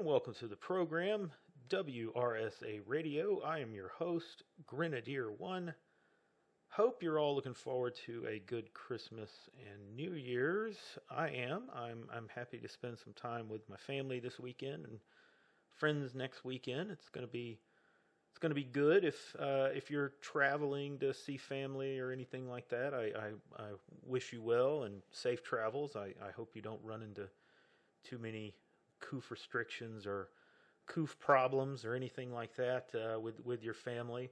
welcome to the program, WRSA Radio. I am your host, Grenadier One. Hope you're all looking forward to a good Christmas and New Year's. I am. I'm happy to spend some time with my family this weekend and friends next weekend. It's going to be good. If you're traveling to see family or anything like that, I wish you well and safe travels. I hope you don't run into too many coof restrictions or coof problems or anything like that with your family.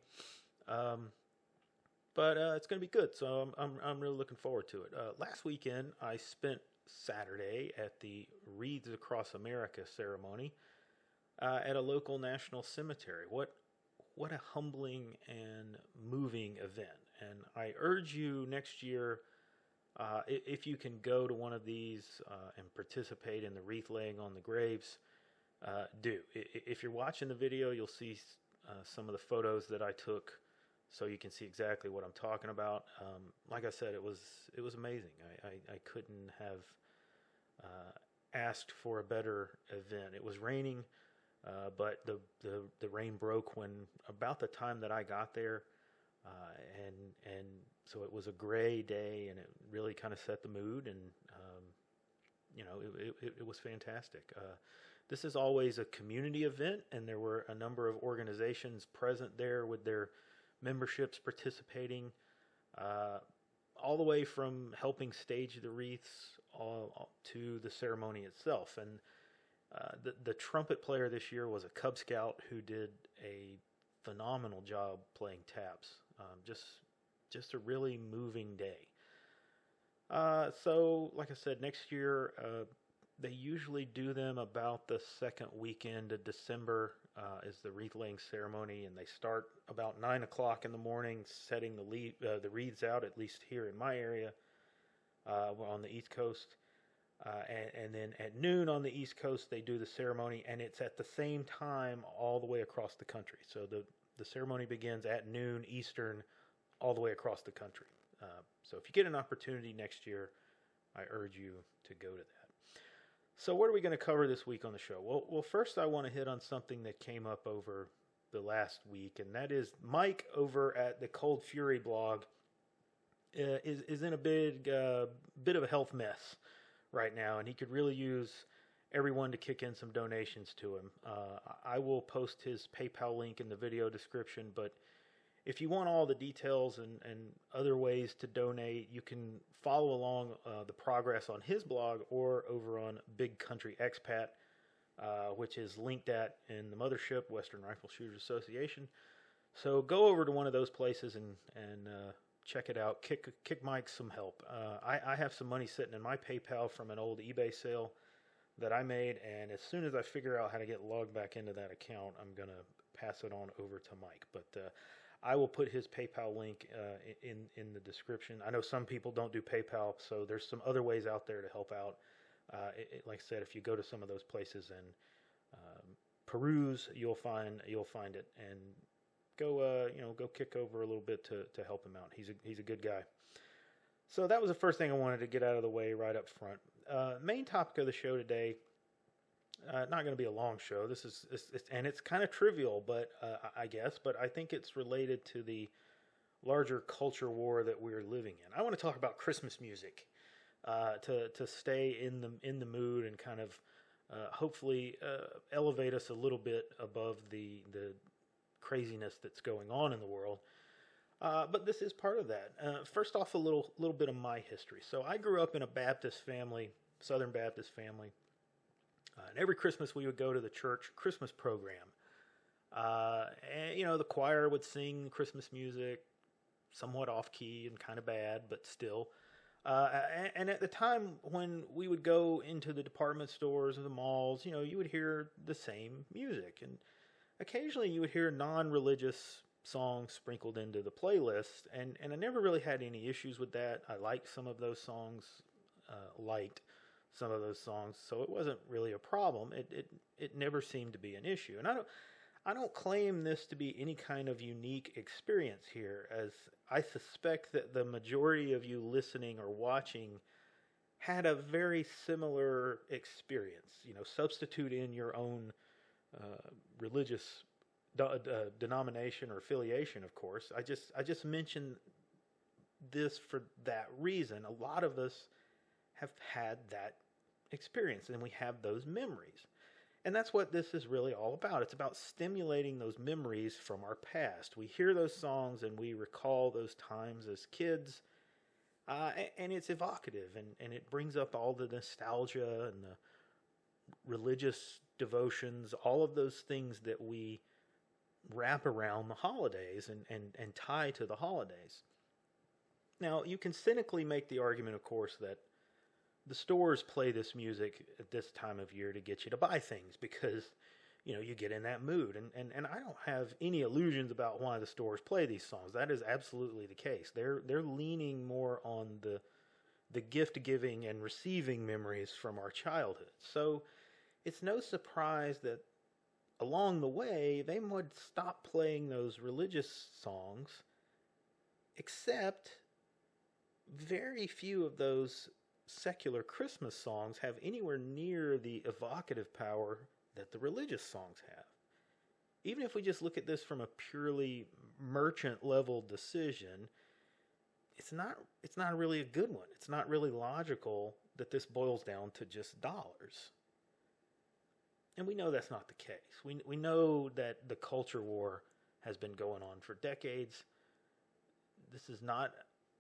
But it's going to be good, so I'm really looking forward to it. Last weekend, I spent Saturday at the Wreaths Across America ceremony at a local national cemetery. What a humbling and moving event. And I urge you next year, if you can go to one of these and participate in the wreath laying on the graves, do. If you're watching the video, you'll see some of the photos that I took, so you can see exactly what I'm talking about. Like I said, it was amazing. I couldn't have asked for a better event. It was raining, but the rain broke when about the time that I got there, and so it was a gray day, and it really kind of set the mood, and it was fantastic. This is always a community event, and there were a number of organizations present there with their memberships participating, all the way from helping stage the wreaths to the ceremony itself. And the trumpet player this year was a Cub Scout who did a phenomenal job playing taps. Just a really moving day. So, like I said, next year they usually do them about the second weekend of December is the wreath laying ceremony, and they start about 9 o'clock in the morning, setting the wreaths out, at least here in my area, on the East Coast. And then at noon on the East Coast, they do the ceremony, and it's at the same time all the way across the country. So the ceremony begins at noon Eastern all the way across the country. So if you get an opportunity next year, I urge you to go to that. So what are we going to cover this week on the show? Well, first I want to hit on something that came up over the last week, and that is Mike over at the Cold Fury blog is in a bit of a health mess right now, and he could really use everyone to kick in some donations to him. I will post his PayPal link in the video description, but if you want all the details and other ways to donate, you can follow along the progress on his blog or over on Big Country Expat, which is linked at in the mothership, Western Rifle Shooters Association. So go over to one of those places and check it out. Kick Mike some help. I have some money sitting in my PayPal from an old eBay sale that I made, and as soon as I figure out how to get logged back into that account, I'm going to pass it on over to Mike. But I will put his PayPal link in the description. I know some people don't do PayPal, so there's some other ways out there to help out. Like I said, if you go to some of those places and peruse, you'll find it, and go kick over a little bit to help him out. He's a good guy. So that was the first thing I wanted to get out of the way right up front. Main topic of the show today. Not going to be a long show. It's kind of trivial, but I guess. But I think it's related to the larger culture war that we're living in. I want to talk about Christmas music to stay in the mood and kind of hopefully elevate us a little bit above the craziness that's going on in the world. But this is part of that. First off, a little bit of my history. So I grew up in a Baptist family, Southern Baptist family. And every Christmas we would go to the church Christmas program. And, the choir would sing Christmas music, somewhat off-key and kind of bad, but still. And at the time when we would go into the department stores or the malls, you would hear the same music. And occasionally you would hear non-religious songs sprinkled into the playlist. And I never really had any issues with that. I liked some of those songs, so it wasn't really a problem. It never seemed to be an issue, and I don't claim this to be any kind of unique experience here, as I suspect that the majority of you listening or watching had a very similar experience. You know, substitute in your own religious denomination or affiliation. Of course, I just mentioned this for that reason. A lot of us have had that experience, and we have those memories. And that's what this is really all about. It's about stimulating those memories from our past. We hear those songs and we recall those times as kids, and it's evocative, and it brings up all the nostalgia and the religious devotions, all of those things that we wrap around the holidays and tie to the holidays. Now, you can cynically make the argument, of course, that the stores play this music at this time of year to get you to buy things because, you know, you get in that mood. And I don't have any illusions about why the stores play these songs. That is absolutely the case. They're leaning more on the gift giving and receiving memories from our childhood. So it's no surprise that along the way they would stop playing those religious songs, except very few of those secular Christmas songs have anywhere near the evocative power that the religious songs have. Even if we just look at this from a purely merchant level decision, it's not really a good one. It's not really logical that this boils down to just dollars. And we know that's not the case. We know that the culture war has been going on for decades. This is not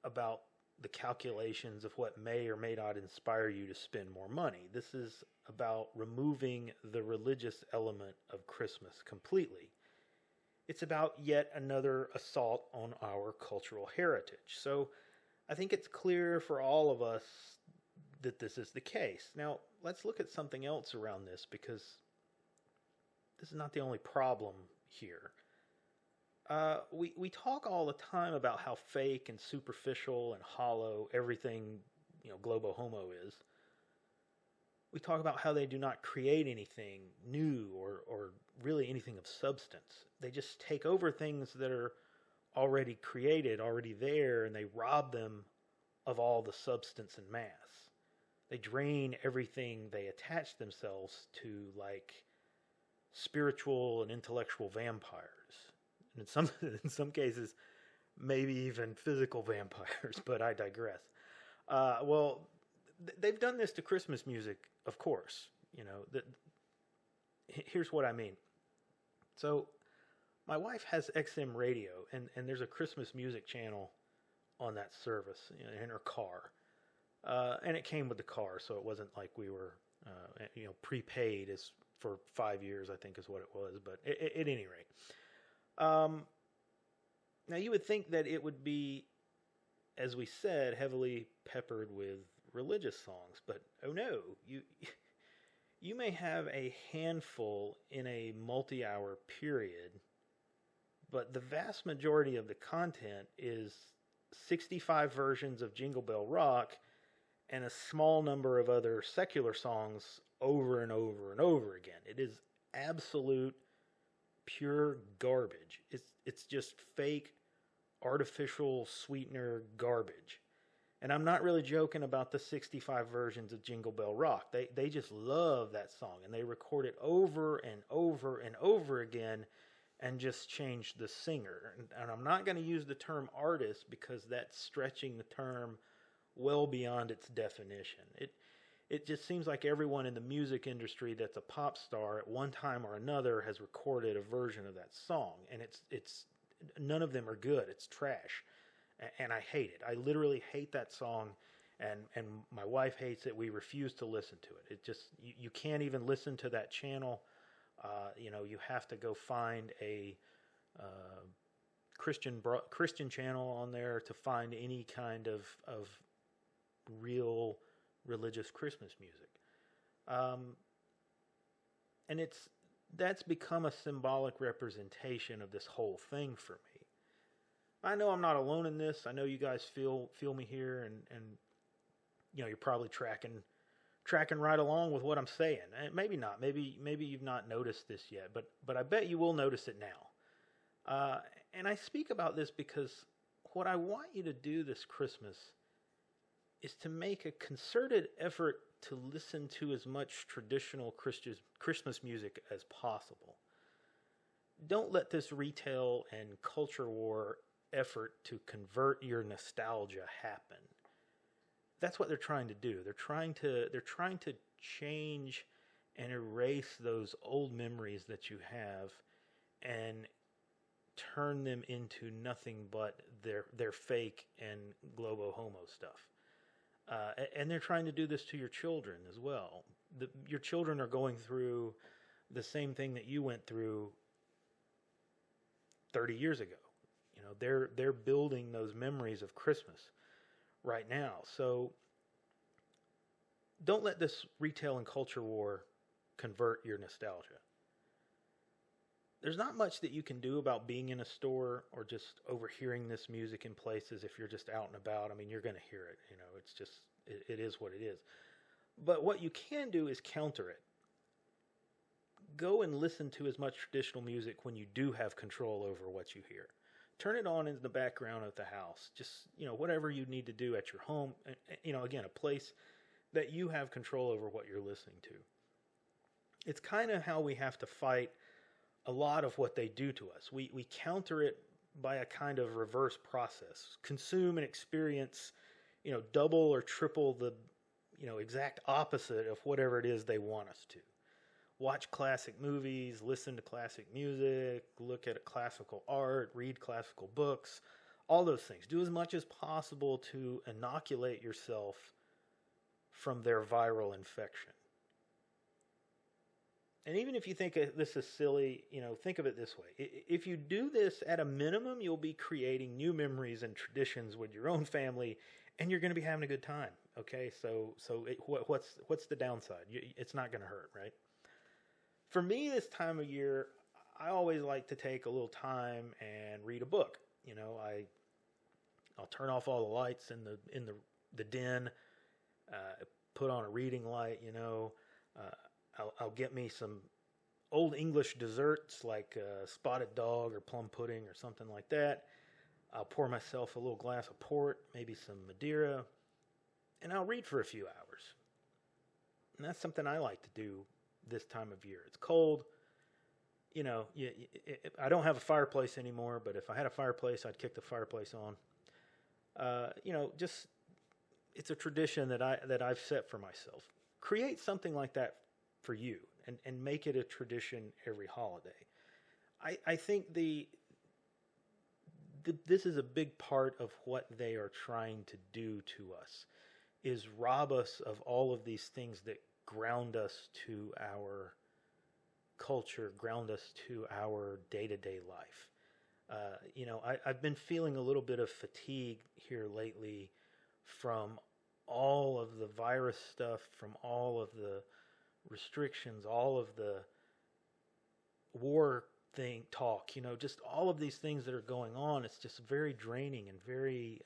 about the calculations of what may or may not inspire you to spend more money. This is about removing the religious element of Christmas completely. It's about yet another assault on our cultural heritage. So I think it's clear for all of us that this is the case. Now, let's look at something else around this, because this is not the only problem here. We talk all the time about how fake and superficial and hollow everything, you know, globo homo is. We talk about how they do not create anything new or really anything of substance. They just take over things that are already created, already there, and they rob them of all the substance and mass. They drain everything they attach themselves to, like spiritual and intellectual vampires. And in some cases, maybe even physical vampires, but I digress. They've done this to Christmas music, of course. You know, here's what I mean. So, my wife has XM radio, and there's a Christmas music channel on that service, you know, in her car. And it came with the car, so it wasn't like we were, prepaid as for 5 years, I think is what it was. But at any rate. Now you would think that it would be, as we said, heavily peppered with religious songs, but oh no, you may have a handful in a multi-hour period, but the vast majority of the content is 65 versions of Jingle Bell Rock and a small number of other secular songs over and over and over again. It is absolute pure garbage. It's just fake, artificial sweetener garbage. And I'm not really joking about the 65 versions of Jingle Bell Rock. They just love that song, and they record it over and over and over again and just change the singer. And I'm not going to use the term artist because that's stretching the term well beyond its definition. It just seems like everyone in the music industry that's a pop star at one time or another has recorded a version of that song, and it's none of them are good. It's trash, and I hate it. I literally hate that song, and my wife hates it. We refuse to listen to it. It just you can't even listen to that channel. You have to go find a Christian channel on there to find any kind of real religious Christmas music. And that's become a symbolic representation of this whole thing for me. I know I'm not alone in this. I know you guys feel me here, and you're probably tracking right along with what I'm saying. And maybe not. Maybe you've not noticed this yet, but I bet you will notice it now. And I speak about this because what I want you to do this Christmas is to make a concerted effort to listen to as much traditional Christmas music as possible. Don't let this retail and culture war effort to convert your nostalgia happen. That's what they're trying to do. They're trying to change and erase those old memories that you have and turn them into nothing but their fake and globo homo stuff. And they're trying to do this to your children as well. Your children are going through the same thing that you went through 30 years ago. You know, they're building those memories of Christmas right now. So don't let this retail and culture war convert your nostalgia. There's not much that you can do about being in a store or just overhearing this music in places if you're just out and about. I mean, you're going to hear it. You know, it's just, it is what it is. But what you can do is counter it. Go and listen to as much traditional music when you do have control over what you hear. Turn it on in the background of the house. Just, you know, whatever you need to do at your home. You know, again, a place that you have control over what you're listening to. It's kind of how we have to fight a lot of what they do to us. We counter it by a kind of reverse process. Consume and experience, you know, double or triple the, you know, exact opposite of whatever it is they want us to. Watch classic movies, listen to classic music, look at classical art, read classical books, all those things. Do as much as possible to inoculate yourself from their viral infection. And even if you think this is silly, you know, think of it this way. If you do this, at a minimum, you'll be creating new memories and traditions with your own family, and you're going to be having a good time. Okay, what's the downside? It's not going to hurt, right? For me, this time of year, I always like to take a little time and read a book. You know, I'll turn off all the lights in the den, put on a reading light. You know. I'll get me some old English desserts like spotted dog or plum pudding or something like that. I'll pour myself a little glass of port, maybe some Madeira, and I'll read for a few hours. And that's something I like to do this time of year. It's cold. You know, I don't have a fireplace anymore, but if I had a fireplace, I'd kick the fireplace on. You know, just it's a tradition that I've set for myself. Create something like that for you and make it a tradition every holiday. I think this is a big part of what they are trying to do to us, is rob us of all of these things that ground us to our culture, ground us to our day-to-day life. You know, I've been feeling a little bit of fatigue here lately from all of the virus stuff, from all of the restrictions, all of the war talk, you know, just all of these things that are going on. It's just very draining and very,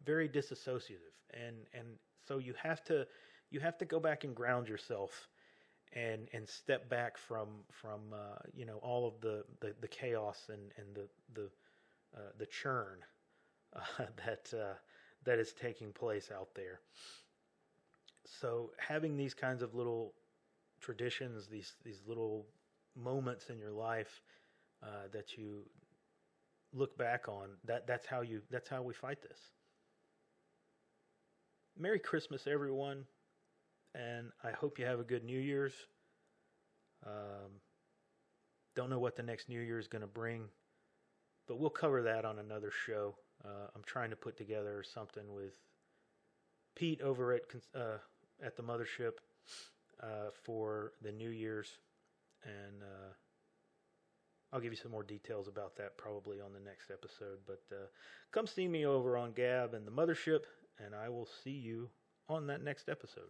very disassociative. And so you have to go back and ground yourself and step back from you know, all of the chaos and the churn that is taking place out there. So having these kinds of little traditions, these little moments in your life that you look back on, that's how we fight this. Merry Christmas, everyone, and I hope you have a good New Year's. Don't know what the next New Year is going to bring, but we'll cover that on another show. I'm trying to put together something with Pete over at the mothership for the New Year's, and I'll give you some more details about that probably on the next episode. But come see me over on Gab and the mothership, and I will see you on that next episode.